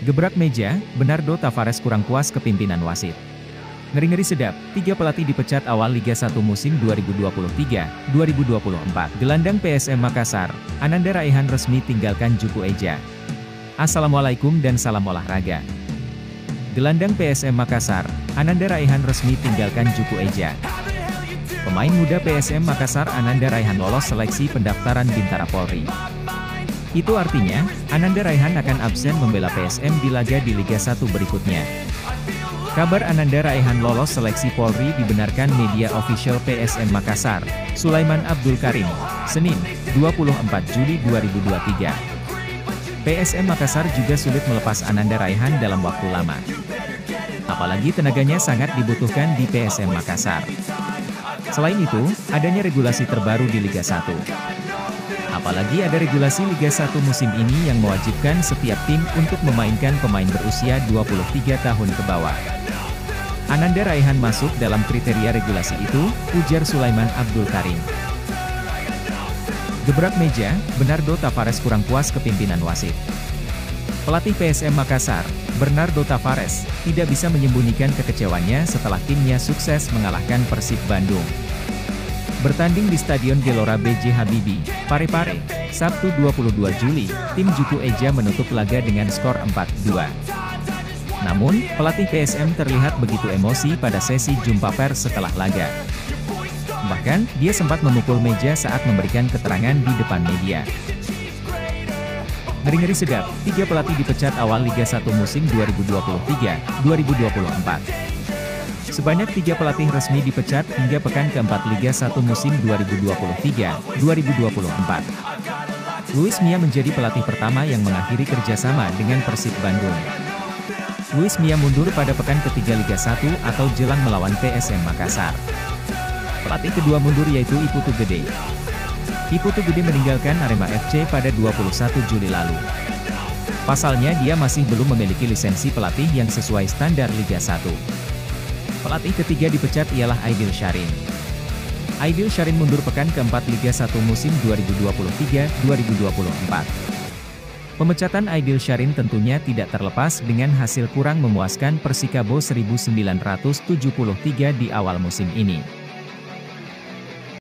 Gebrak meja, Bernardo Tavares kurang puas kepimpinan wasit. Ngeri-ngeri sedap, 3 pelatih dipecat awal Liga 1 musim 2023-2024. Gelandang PSM Makassar, Ananda Raihan resmi tinggalkan Juku Eja. Assalamualaikum dan salam olahraga. Gelandang PSM Makassar, Ananda Raihan resmi tinggalkan Juku Eja. Pemain muda PSM Makassar Ananda Raihan lolos seleksi pendaftaran Bintara Polri. Itu artinya, Ananda Raihan akan absen membela PSM di laga di Liga 1 berikutnya. Kabar Ananda Raihan lolos seleksi Polri dibenarkan media official PSM Makassar, Sulaiman Abdul Karim, Senin, 24 Juli 2023. PSM Makassar juga sulit melepas Ananda Raihan dalam waktu lama. Apalagi tenaganya sangat dibutuhkan di PSM Makassar. Selain itu, adanya regulasi terbaru di Liga 1. Apalagi ada regulasi Liga 1 musim ini yang mewajibkan setiap tim untuk memainkan pemain berusia 23 tahun ke bawah. Ananda Raihan masuk dalam kriteria regulasi itu, ujar Sulaiman Abdul Karim. Gebrak meja, Bernardo Tavares kurang puas kepimpinan wasit. Pelatih PSM Makassar, Bernardo Tavares, tidak bisa menyembunyikan kekecewanya setelah timnya sukses mengalahkan Persib Bandung. Bertanding di Stadion Gelora B.J. Habibie, Parepare, Sabtu 22 Juli, tim Juku Eja menutup laga dengan skor 4-2. Namun, pelatih PSM terlihat begitu emosi pada sesi jumpa pers setelah laga. Bahkan, dia sempat memukul meja saat memberikan keterangan di depan media. Ngeri-ngeri sedap, 3 pelatih dipecat awal Liga 1 musim 2023-2024. Sebanyak 3 pelatih resmi dipecat hingga pekan keempat Liga 1 musim 2023-2024. Luis Mia menjadi pelatih pertama yang mengakhiri kerjasama dengan Persib Bandung. Luis Mia mundur pada pekan ketiga Liga 1 atau jelang melawan PSM Makassar. Pelatih kedua mundur yaitu Iputu Gede. Iputu Gede meninggalkan Arema FC pada 21 Juli lalu. Pasalnya dia masih belum memiliki lisensi pelatih yang sesuai standar Liga 1. Pelatih ketiga dipecat ialah Aidil Syahrin. Aidil Syahrin mundur pekan keempat Liga 1 musim 2023-2024. Pemecatan Aidil Syahrin tentunya tidak terlepas dengan hasil kurang memuaskan Persikabo 1973 di awal musim ini.